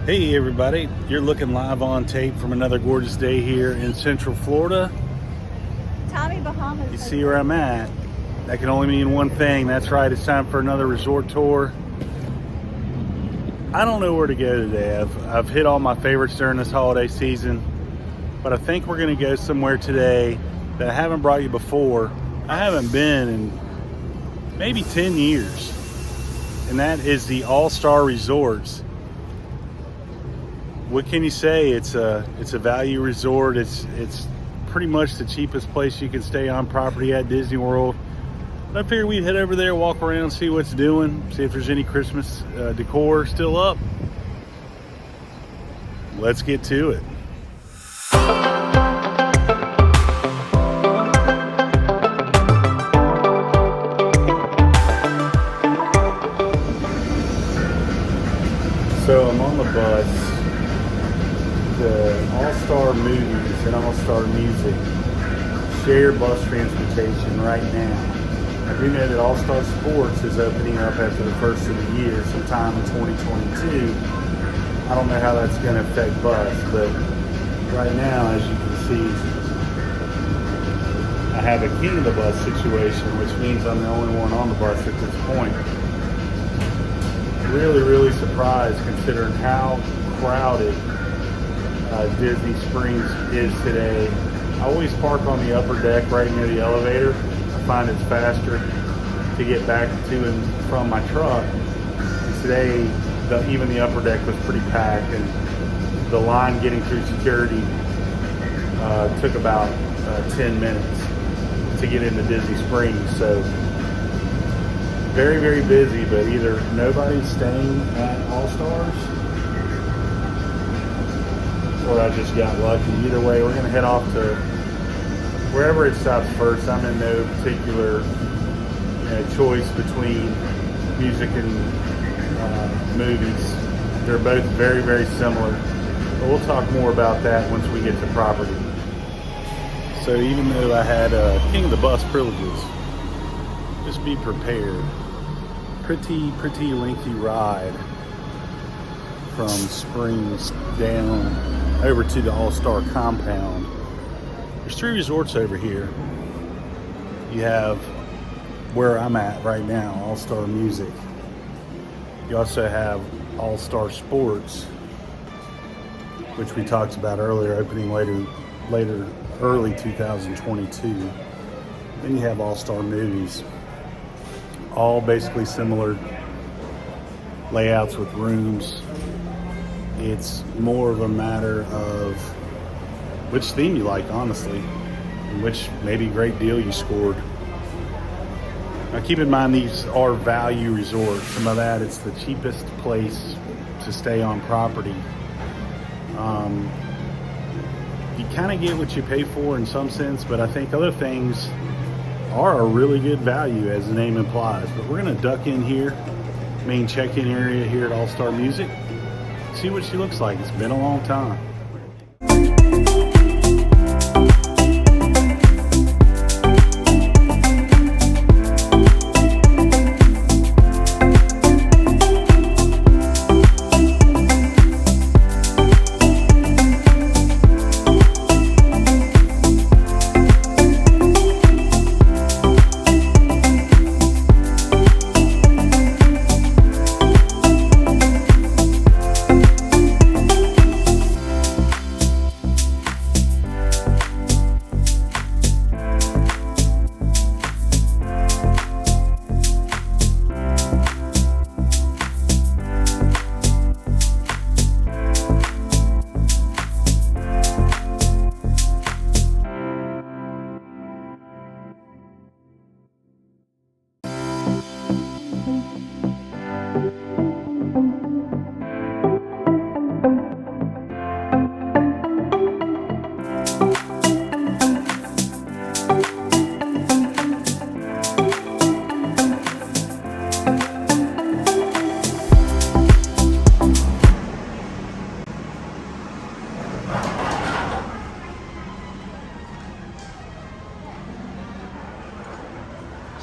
Hey everybody, you're looking live on tape from another gorgeous day here in Central Florida. Tommy Bahamas. You see where I'm at? That can only mean one thing. That's right, it's time for another resort tour. I don't know where to go today. I've hit all my favorites during this holiday season, but I think we're gonna go somewhere today that I haven't brought you before. I haven't been in maybe 10 years, and that is the All-Star Resorts. What can you say? It's a value resort. It's pretty much the cheapest place you can stay on property at Disney World. But I figured we'd head over there, walk around, see what's doing, see if there's any Christmas decor still up. Let's get to it. So I'm on the bus. The All-Star Movies and All-Star Music share bus transportation right now. I do know that All-Star Sports is opening up after the first of the year, sometime in 2022. I don't know how that's going to affect bus, but right now, as you can see, I have a king of the bus situation, which means I'm the only one on the bus at this point. Really surprised considering how crowded Disney Springs is today. I always park on the upper deck right near the elevator. I find it's faster to get back to and from my truck. And today, even the upper deck was pretty packed, and the line getting through security took about 10 minutes to get into Disney Springs. So very busy, but either nobody's staying at All-Stars or I just got lucky. Either way, we're gonna head off to wherever it stops first. I'm in no particular choice between music and movies. They're both very similar, but we'll talk more about that once we get to property. So even though I had King of the Bus privileges, just be prepared. Pretty lengthy ride from Springs down over to the All-Star compound. There's 3 resorts over here. You have where I'm at right now, All-Star Music. You also have All-Star Sports, which we talked about earlier, opening later early 2022. Then you have All-Star Movies. All basically similar layouts with rooms. It's more of a matter of which theme you like, honestly, and which maybe great deal you scored. Now keep in mind, these are value resorts. Some of that, it's the cheapest place to stay on property. You kind of get what you pay for in some sense, but I think other things are a really good value, as the name implies. But we're going to duck in here, main check-in area here at All-Star Music, see what she looks like. It's been a long time.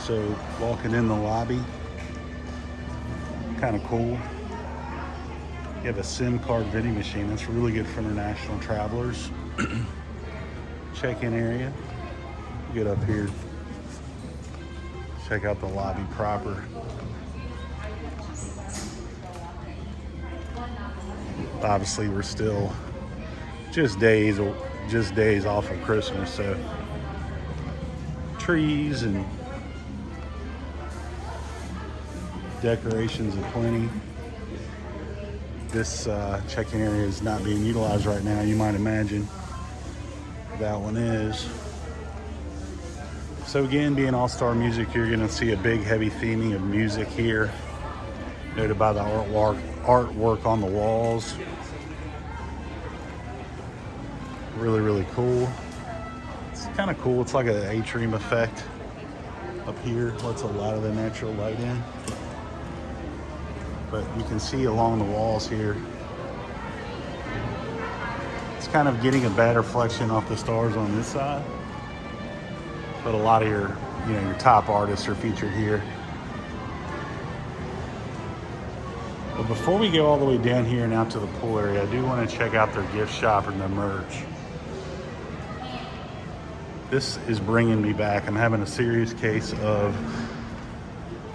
So walking in the lobby, kind of cool. You have a SIM card vending machine. That's really good for international travelers. Check-in area. Get up here. Check out the lobby proper. Obviously, we're still just days off of Christmas, so trees and decorations aplenty. This check-in area is not being utilized right now, you might imagine. That one is. So again, being All-Star Music, you're gonna see a big heavy theming of music here, noted by the artwork on the walls. Really, really cool. It's kind of cool. It's like an atrium effect up here. Lets a lot of the natural light in. But you can see along the walls here, it's kind of getting a bad reflection off the stars on this side. But a lot of your top artists are featured here. But before we go all the way down here and out to the pool area, I do want to check out their gift shop and their merch. This is bringing me back. I'm having a serious case of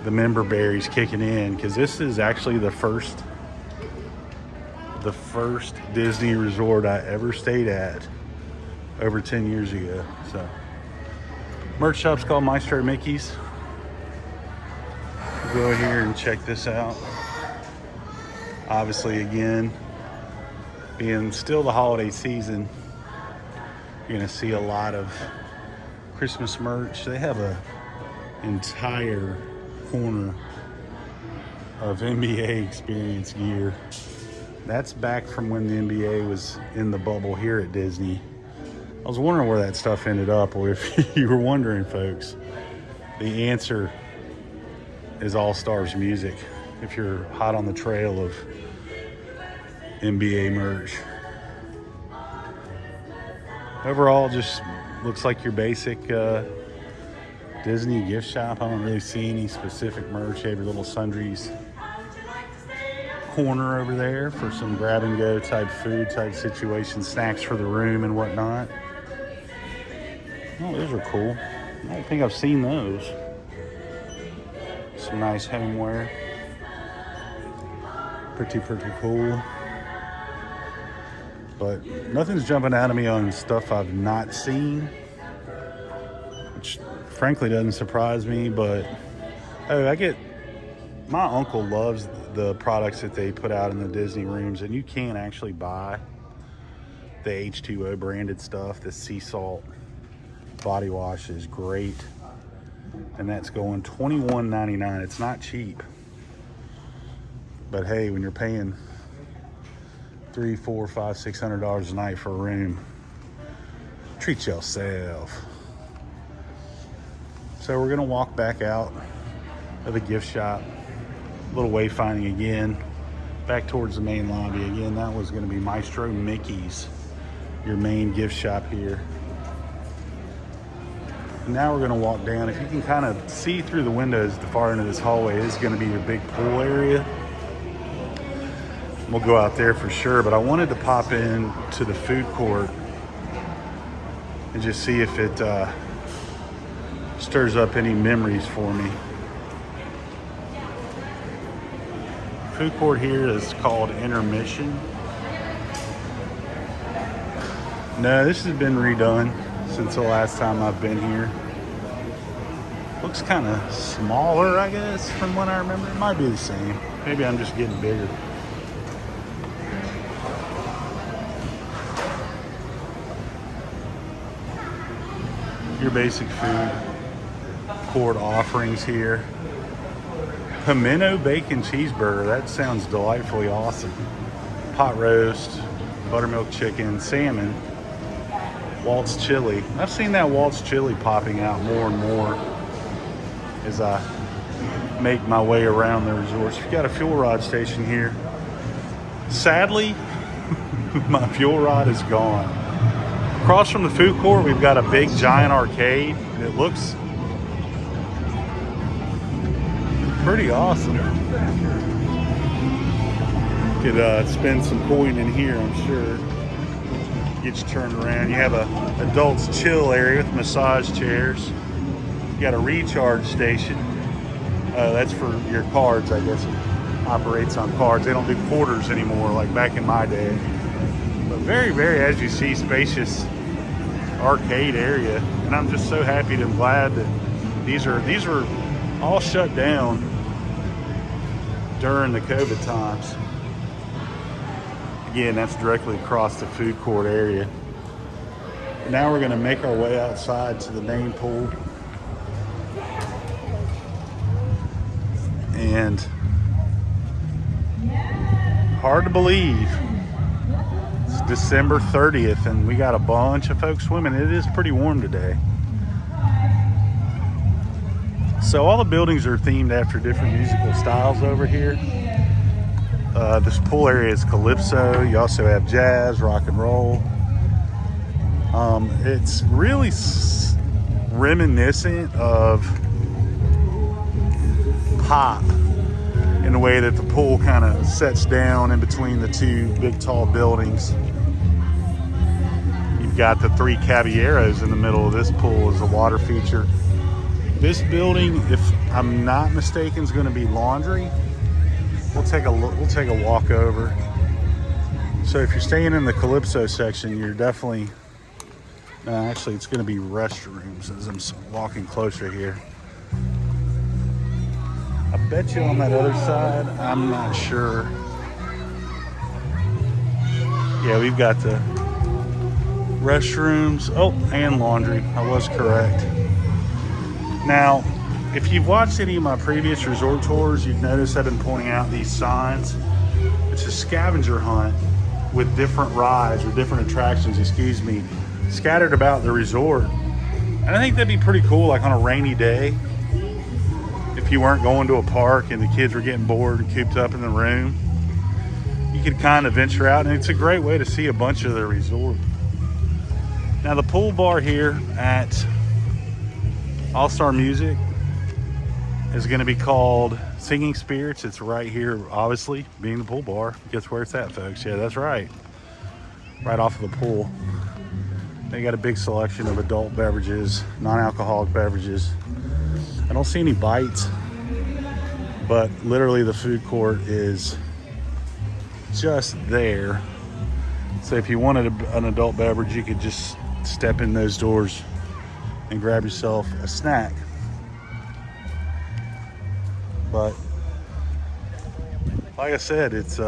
the member berries kicking in, because this is actually the first Disney resort I ever stayed at over 10 years ago. So merch shop's called Maestro Mickeys. Go here and check this out. Obviously, again, being still the holiday season, you're gonna see a lot of Christmas merch. They have a entire corner of NBA experience gear. That's back from when the NBA was in the bubble here at Disney. I was wondering where that stuff ended up, or if you were wondering, folks, the answer is All Stars Music. If you're hot on the trail of NBA merch. Overall, just looks like your basic Disney gift shop. I don't really see any specific merch. You have your little sundries corner over there for some grab and go type food type situation, snacks for the room and whatnot. Oh, those are cool. I don't think I've seen those. Some nice homeware. Pretty cool. But nothing's jumping out of me on stuff I've not seen, which frankly doesn't surprise me. But my uncle loves the products that they put out in the Disney rooms, and you can actually buy the H2O branded stuff. The sea salt body wash is great, and that's going $21.99. It's not cheap, but hey, when you're paying $300, $400, $500, $600 a night for a room, treat yourself. So we're gonna walk back out of the gift shop, a little wayfinding again, back towards the main lobby. Again, that was gonna be Maestro Mickeys, your main gift shop here. And now we're gonna walk down. If you can kind of see through the windows at the far end of this hallway, this is gonna be your big pool area. We'll go out there for sure, but I wanted to pop in to the food court and just see if it stirs up any memories for me. Food court here is called Intermission. No, this has been redone since the last time I've been here. Looks kind of smaller, I guess, from what I remember. It might be the same. Maybe I'm just getting bigger. Your basic food court offerings here. Pimento bacon cheeseburger. That sounds delightfully awesome. Pot roast, buttermilk chicken, salmon, Waltz chili. I've seen that Waltz chili popping out more and more as I make my way around the resorts. We've got a fuel rod station here. Sadly, my fuel rod is gone. Across from the food court, we've got a big giant arcade. It looks pretty awesome. Could spend some coin in here, I'm sure. Get you turned around. You have a adults chill area with massage chairs. You got a recharge station. That's for your cards, I guess. It operates on cards. They don't do quarters anymore like back in my day. But very, very, as you see, spacious arcade area. And I'm just so happy and glad that these were all shut down during the COVID times. Again, that's directly across the food court area. Now we're going to make our way outside to the main pool. And hard to believe, it's December 30th and we got a bunch of folks swimming. It is pretty warm today. So all the buildings are themed after different musical styles over here. This pool area is calypso. You also have jazz, rock and roll. It's really reminiscent of pop in the way that the pool kind of sets down in between the two big tall buildings. You've got the 3 caballeros in the middle of this pool as a water feature. This building, if I'm not mistaken, is going to be laundry. We'll take a walk over. So if you're staying in the Calypso section, you're definitely, actually it's going to be restrooms as I'm walking closer here. I bet you on that other side, I'm not sure. Yeah, we've got the restrooms. Oh, and laundry. I was correct. Now, if you've watched any of my previous resort tours, you've noticed I've been pointing out these signs. It's a scavenger hunt with different rides or different attractions, scattered about the resort. And I think that'd be pretty cool, like on a rainy day. If you weren't going to a park and the kids were getting bored and cooped up in the room, you could kind of venture out, and it's a great way to see a bunch of the resort. Now, the pool bar here at All-Star Music is going to be called Singing Spirits. It's right here, obviously, being the pool bar. Guess where it's at, folks? Yeah, that's right. Right off of the pool. They got a big selection of adult beverages, non-alcoholic beverages. I don't see any bites, but literally the food court is just there. So if you wanted an adult beverage, you could just step in those doors and grab yourself a snack. But like I said, it's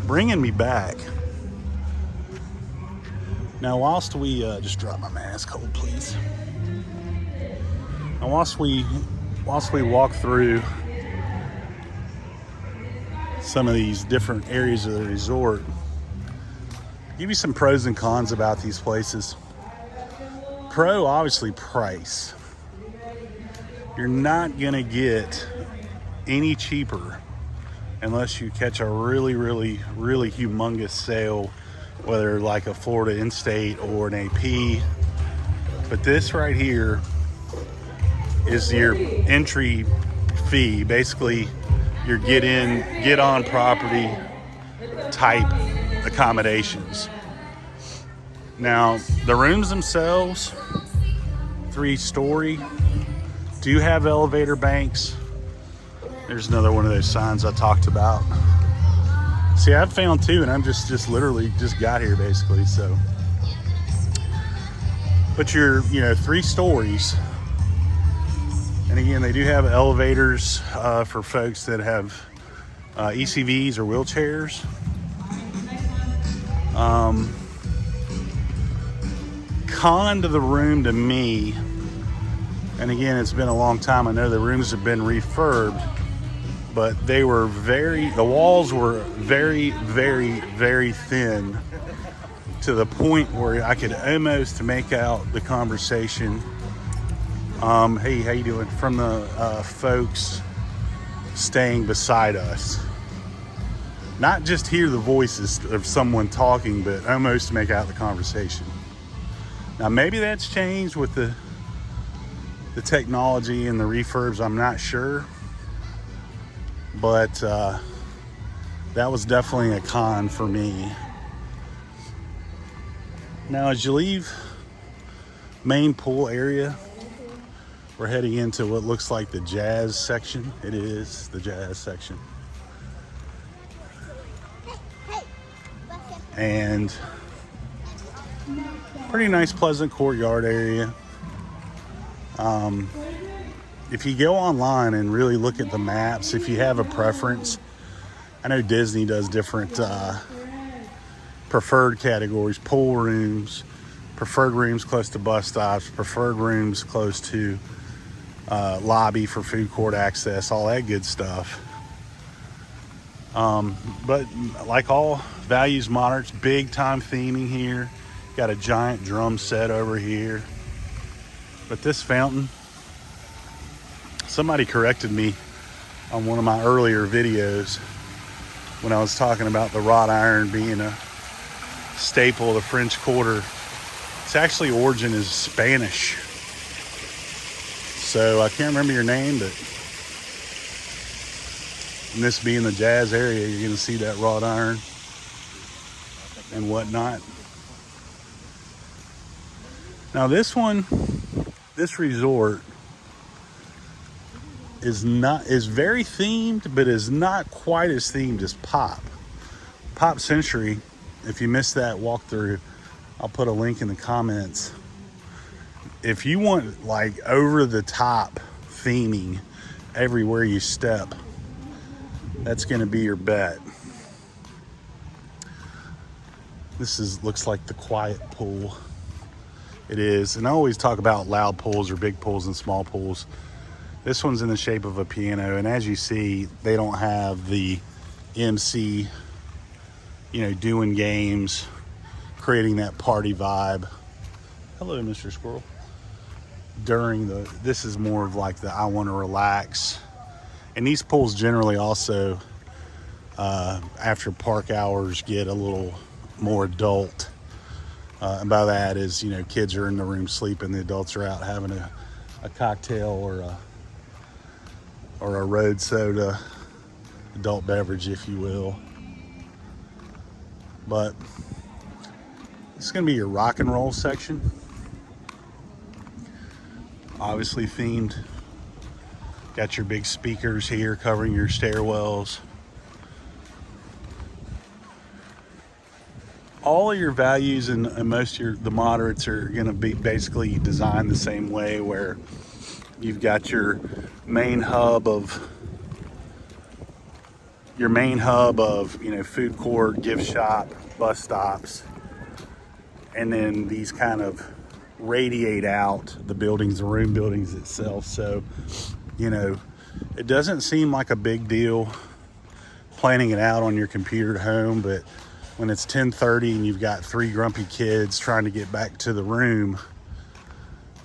bringing me back. Now, whilst we just drop my mask, hold please. And whilst we walk through some of these different areas of the resort, give you some pros and cons about these places. Pro, obviously, price. You're not gonna get any cheaper unless you catch a really, really, really humongous sale, whether like a Florida in-state or an AP. But this right here is your entry fee. Basically, your get on property type accommodations. Now, the rooms themselves, 3-story, do have elevator banks. There's another one of those signs I talked about. See, I've found 2, and I'm just literally just got here basically. So, but you're 3 stories, and again, they do have elevators for folks that have ECVs or wheelchairs. Con to the room to me, and again, it's been a long time. I know the rooms have been refurbed, but the walls were very, very, very thin, to the point where I could almost make out the conversation. Hey, how you doing? From the folks staying beside us. Not just hear the voices of someone talking, but almost make out the conversation. Now, maybe that's changed with the technology and the refurbs. I'm not sure. but that was definitely a con for me. Now, as you leave main pool area, we're heading into what looks like the jazz section. It is the jazz section. And pretty nice, pleasant courtyard area. If you go online and really look at the maps, if you have a preference, I know Disney does different preferred categories: pool rooms, preferred rooms close to bus stops, preferred rooms close to lobby for food court access, all that good stuff. But like all values moderates, big time theming here. Got a giant drum set over here. But this fountain, somebody corrected me on one of my earlier videos when I was talking about the wrought iron being a staple of the French Quarter. Its actually origin is Spanish. So I can't remember your name, but in this being the jazz area, you're going to see that wrought iron and whatnot. Now this resort is very themed, but is not quite as themed as Pop Century. If you missed that walkthrough, I'll put a link in the comments. If you want like over the top theming everywhere you step, that's going to be your bet. This looks like the quiet pool. It is, and I always talk about loud pools or big pools and small pools. This one's in the shape of a piano, and as you see, they don't have the MC, doing games, creating that party vibe. Hello, Mr. Squirrel. This is more of like the I want to relax. And these pools generally also, after park hours, get a little more adult. And by that is, kids are in the room sleeping, the adults are out having a cocktail or a road soda, adult beverage, if you will. But this is going to be your rock and roll section. Obviously themed. Got your big speakers here covering your stairwells. All of your values and most of the moderates are going to be basically designed the same way, where you've got your main hub of food court, gift shop, bus stops, and then these kind of radiate out the buildings, the room buildings itself. So, it doesn't seem like a big deal planning it out on your computer at home, but when it's 10:30 and you've got 3 grumpy kids trying to get back to the room,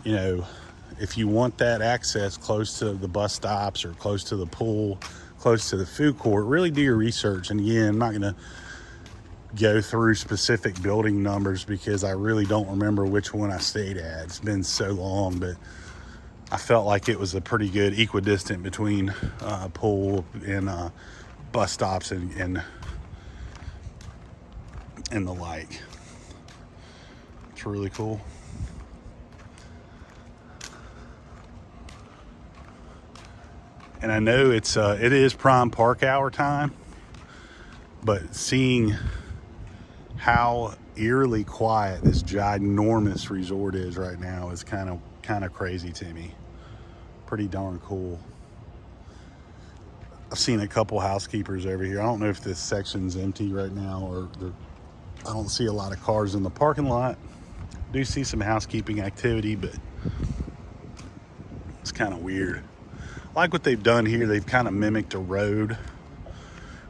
if you want that access close to the bus stops or close to the pool, close to the food court, really do your research. And again, I'm not going to go through specific building numbers because I really don't remember which one I stayed at. It's been so long, but I felt like it was a pretty good equidistant between pool and bus stops and the like. It's really cool. And I know it is prime park hour time, but seeing how eerily quiet this ginormous resort is right now is kind of crazy to me. Pretty darn cool. I've seen a couple housekeepers over here. I don't know if this section's empty right now, or I don't see a lot of cars in the parking lot. Do see some housekeeping activity, but it's kind of weird. Like what they've done here, they've kind of mimicked a road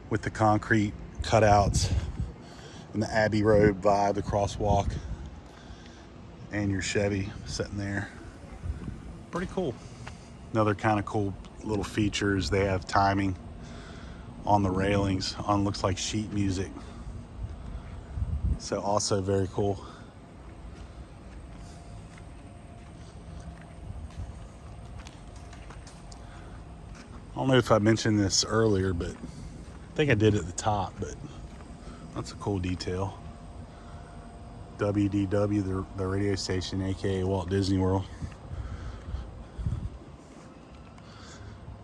with the concrete cutouts and the Abbey Road vibe, the crosswalk, and your Chevy sitting there. Pretty cool. Another kind of cool little features, they have timing on the railings on, looks like sheet music. So also very cool. don't know if I mentioned this earlier, but I think I did at the top, but that's a cool detail. WDW, the radio station, aka Walt Disney World.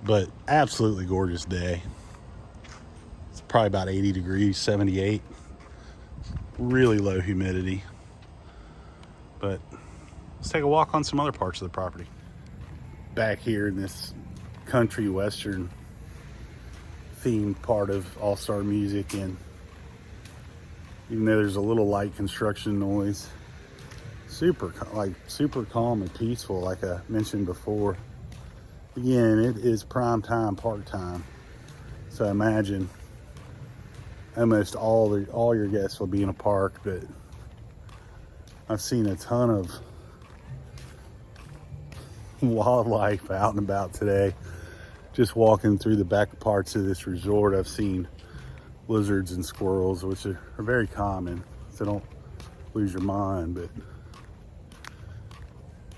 But absolutely gorgeous day. It's probably about 80 degrees, 78. Really low humidity. But let's take a walk on some other parts of the property. Back here in this country western themed part of All-Star Music, and even though there's a little light construction noise, super calm and peaceful, like I mentioned before. Again, it is prime time, park time. So imagine almost all your guests will be in a park, but I've seen a ton of wildlife out and about today. Just walking through the back parts of this resort, I've seen lizards and squirrels, which are very common, so don't lose your mind, but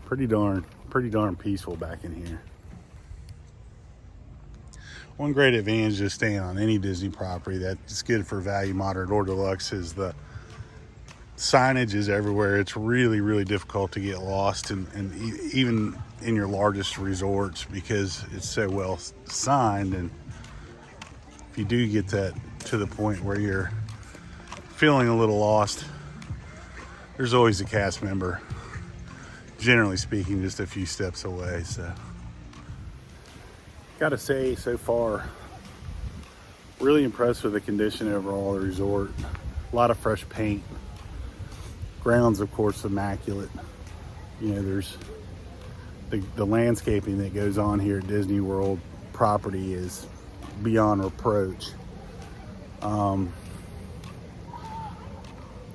pretty darn peaceful back in here. One great advantage of staying on any Disney property that's good for value, moderate, or deluxe is the signage is everywhere. It's really difficult to get lost, and even in your largest resorts, because it's so well signed. And if you do get that to the point where you're feeling a little lost, there's always a cast member, generally speaking, just a few steps away. So gotta say, so far, really impressed with the condition overall of the resort. A lot of fresh paint. Grounds, of course, immaculate. You know, there's the landscaping that goes on here at Disney World property is beyond reproach.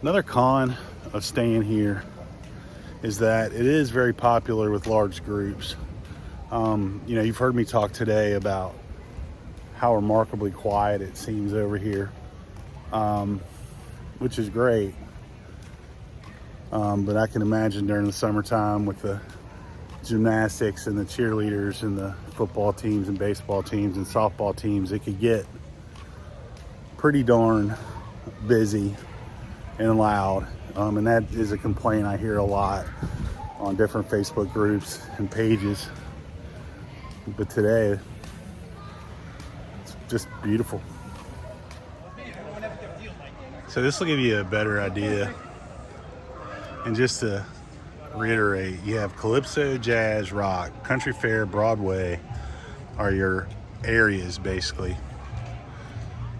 Another con of staying here is that it is very popular with large groups. You know, you've heard me talk today about how remarkably quiet it seems over here, which is great. But I can imagine during the summertime with the gymnastics and the cheerleaders and the football teams and baseball teams and softball teams, it could get pretty darn busy and loud. And that is a complaint I hear a lot on different Facebook groups and pages. But today, it's just beautiful. So this will give you a better idea. And just to reiterate, you have Calypso, Jazz, Rock, Country Fair, Broadway are your areas, basically.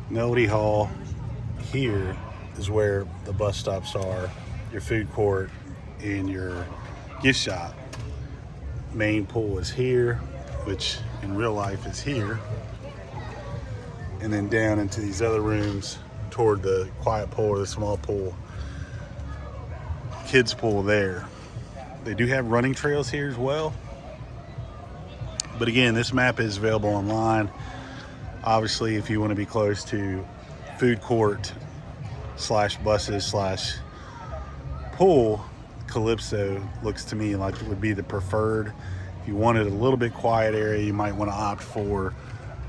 Melody Hall here is where the bus stops are, your food court, and your gift shop. Main pool is here, which in real life is here. And then down into these other rooms toward the quiet pool or the small pool. Kids pool there. They do have running trails here as well. But again, this map is available online. Obviously, if you want to be close to food court / buses / pool, Calypso looks to me like it would be the preferred. If you wanted a little bit quiet area, you might want to opt for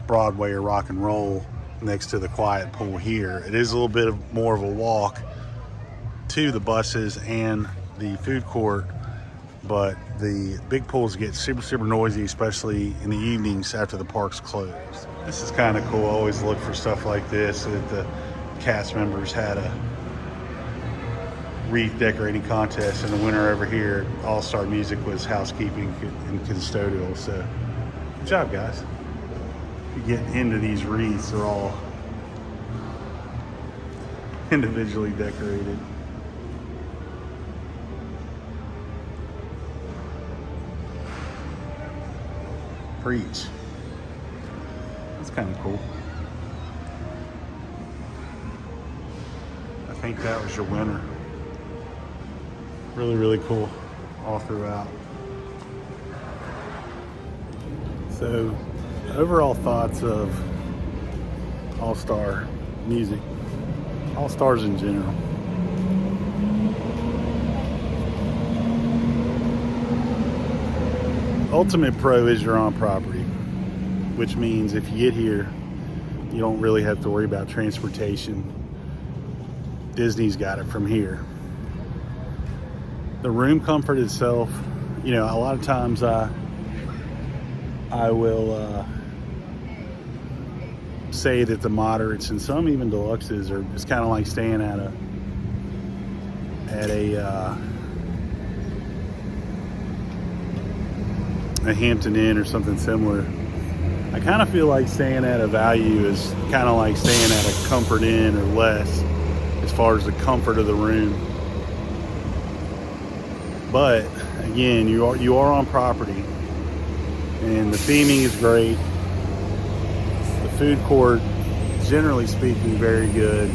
Broadway or Rock and Roll next to the quiet pool here. It is a little bit more of a walk to the buses and the food court, but the big pools get super noisy, especially in the evenings after the park's closed. This is kind of cool. I always look for stuff like this. That the cast members had a wreath decorating contest, and the winner over here at All-Star Music was housekeeping and custodial. So good job, guys. You get into these wreaths, they're all individually decorated. Preach. That's kind of cool. I think that was your winner. Really cool all throughout. So, overall thoughts of All-Star Music, All-Stars in general. Ultimate Pro is your own property. which means if you get here, you don't really have to worry about transportation. Disney's got it from here. The room comfort itself, you know, a lot of times I will say that the moderates and some even deluxes are just kind of like staying at a Hampton Inn or something similar. I kind of feel like staying at a value is kind of like staying at a Comfort Inn or less as far as the comfort of the room. But again, you are on property, and the theming is great. The food court, generally speaking, very good.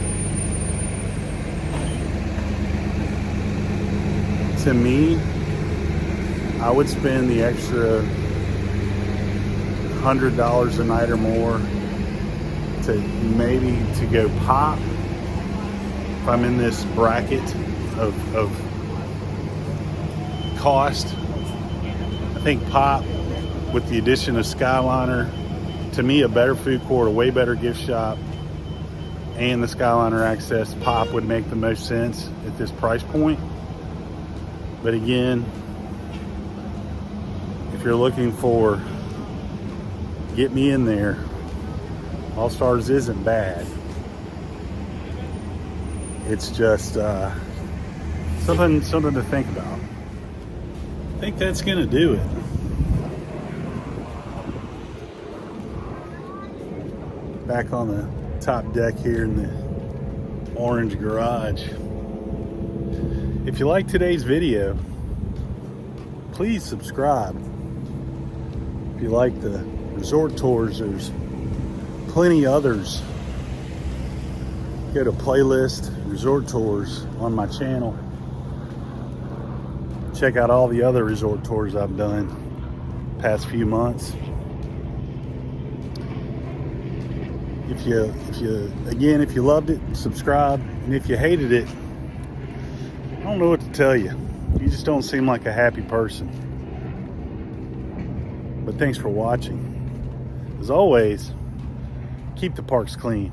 To me, I would spend the extra $100 a night or more to go pop if I'm in this bracket of cost. I think pop, with the addition of Skyliner, to me a better food court, a way better gift shop, and the Skyliner access, pop would make the most sense at this price point. But again, if you're looking for get me in there, All Stars isn't bad. It's just something to think about. I think that's gonna do it. Back on the top deck here in the orange garage. If you like today's video, please subscribe. If you like the resort tours, there's plenty others. Go to playlist resort tours on my channel. Check out all the other resort tours I've done past few months. If you loved it, subscribe. And if you hated it, I don't know what to tell you. You just don't seem like a happy person. But thanks for watching. As always, keep the parks clean.